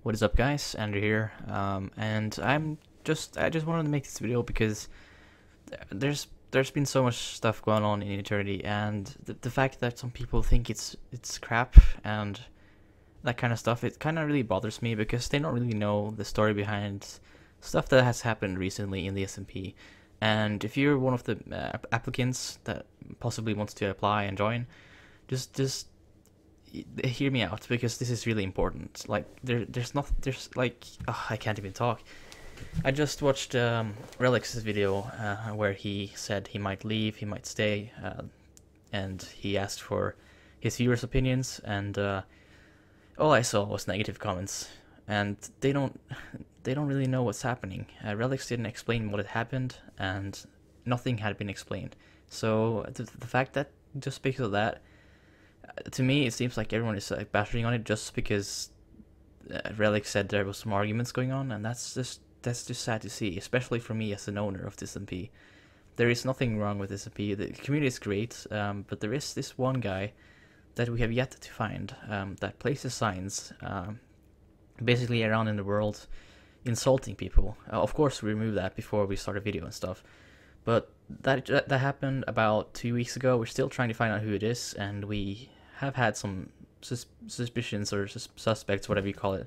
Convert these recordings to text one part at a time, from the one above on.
What is up, guys? Andrew here, and I just wanted to make this video because there's been so much stuff going on in Eternity, and the fact that some people think it's crap and that kind of stuff, it kind of really bothers me because they don't really know the story behind stuff that has happened recently in the SMP. And if you're one of the applicants that possibly wants to apply and join, just hear me out because this is really important. Like there's like I can't even talk. I just watched Relix's video where he said he might leave, he might stay, and he asked for his viewers' opinions, and all I saw was negative comments, and they don't really know what's happening. Relix didn't explain what had happened, and nothing had been explained. So the fact that just because of that, to me, it seems like everyone is bashing on it just because Relic said there was some arguments going on, and that's just sad to see, especially for me as an owner of this MP. There is nothing wrong with this MP. The community is great, but there is this one guy that we have yet to find that places signs basically around in the world insulting people. Of course, we removed that before we start a video and stuff. But that happened about 2 weeks ago. We're still trying to find out who it is, and we have had some suspicions or suspects, whatever you call it,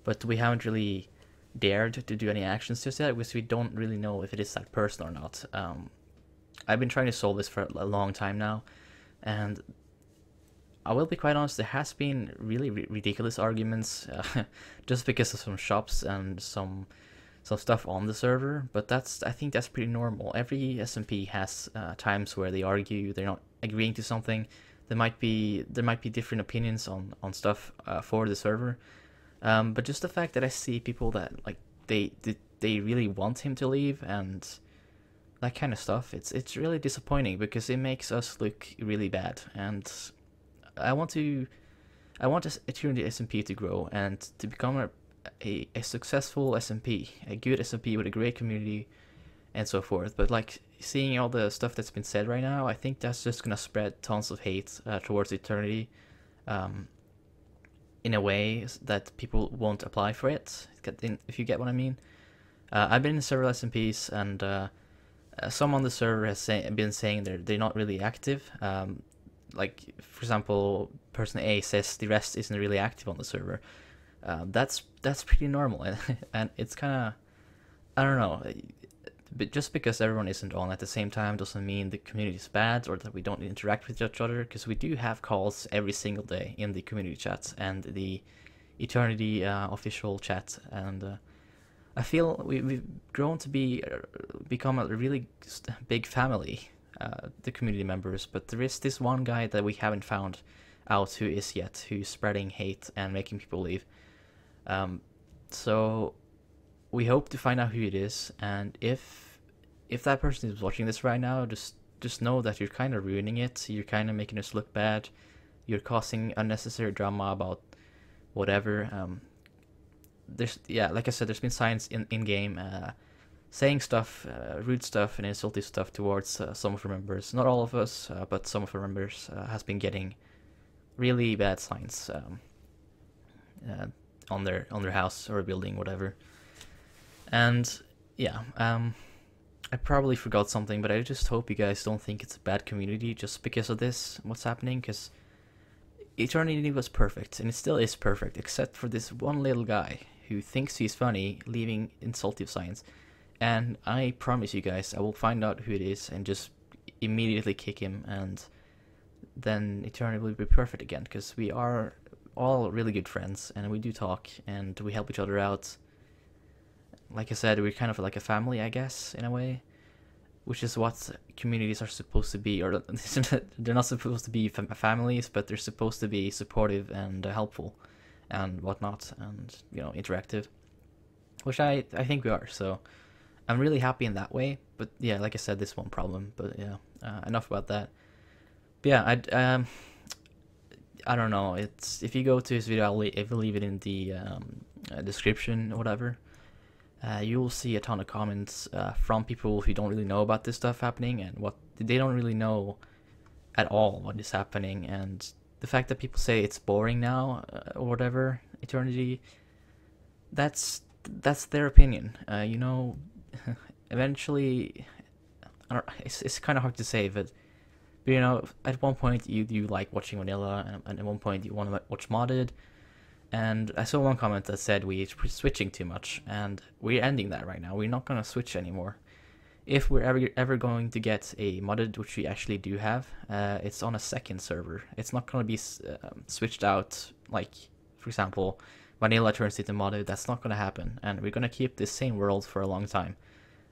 but we haven't really dared to do any actions just yet because we don't really know if it is that person or not. I've been trying to solve this for a long time now, and I will be quite honest, there has been really ridiculous arguments just because of some shops and some stuff on the server, but I think that's pretty normal. Every SMP has times where they argue, they're not agreeing to something. There might be different opinions on stuff for the server, but just the fact that I see people that like they really want him to leave and that kind of stuff, it's really disappointing because it makes us look really bad. And I want this Eternity SMP to grow and to become a successful SMP, a good SMP with a great community and so forth. But like seeing all the stuff that's been said right now, I think that's just gonna spread tons of hate towards Eternity in a way that people won't apply for it, if you get what I mean. I've been in several SMPs, and some on the server has been saying they're not really active. Like, for example, person A says the rest isn't really active on the server. That's pretty normal, and it's kind of, I don't know, but just because everyone isn't on at the same time doesn't mean the community is bad or that we don't interact with each other, because we do have calls every single day in the community chat and the Eternity official chat, and I feel we've grown to become a really big family, the community members, but there is this one guy that we haven't found out who is yet, who's spreading hate and making people leave. So we hope to find out who it is, and if that person is watching this right now, just know that you're kind of ruining it. You're kind of making us look bad. You're causing unnecessary drama about whatever. Like I said, there's been signs in game saying stuff, rude stuff and insulting stuff towards some of our members. Not all of us, but some of our members has been getting really bad signs on their house or building, whatever. And yeah, I probably forgot something, but I just hope you guys don't think it's a bad community just because of this, what's happening, because Eternity was perfect, and it still is perfect, except for this one little guy who thinks he's funny, leaving insultive signs. And I promise you guys, I will find out who it is and just immediately kick him, and then Eternity will be perfect again, because we are all really good friends, and we do talk, and we help each other out. Like I said, we're kind of like a family, I guess, in a way, which is what communities are supposed to be. Or they're not supposed to be families, but they're supposed to be supportive and helpful and whatnot, and interactive, which I think we are. So I'm really happy in that way. But yeah, like I said, this one problem. But yeah, enough about that. But yeah, I don't know. It's, if you go to his video, I'll leave it in the description or whatever. You'll see a ton of comments from people who don't really know about this stuff happening, and what they don't really know at all what is happening. And the fact that people say it's boring now or whatever, Eternity, that's their opinion. You know, eventually, I don't, it's kind of hard to say, but you know, at one point you like watching vanilla, and at one point you want to watch modded. And I saw one comment that said we're switching too much, and we're ending that right now. We're not gonna switch anymore. If we're ever going to get a modded, which we actually do have, it's on a second server. It's not gonna be switched out. Like, for example, vanilla turns into modded. That's not gonna happen, and we're gonna keep this same world for a long time.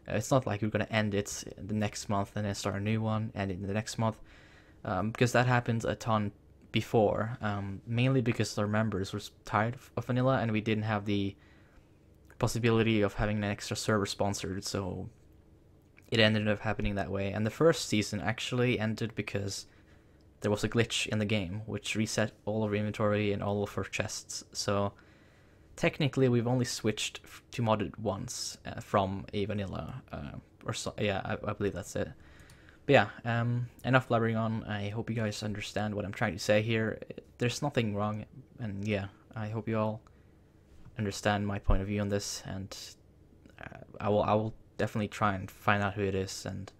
It's not like we're gonna end it the next month and then start a new one, and in the next month, because that happened a ton before. Mainly because our members were tired of vanilla, and we didn't have the possibility of having an extra server sponsored, so it ended up happening that way. And the first season actually ended because there was a glitch in the game which reset all of our inventory and all of our chests. So technically we've only switched to modded once from a vanilla, or so. Yeah, I believe that's it. But yeah, enough blabbering on. I hope you guys understand what I'm trying to say here. There's nothing wrong, and yeah, I hope you all understand my point of view on this, and I will definitely try and find out who it is. And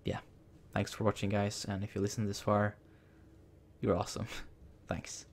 yeah, thanks for watching, guys, and if you listen this far, you're awesome. Thanks.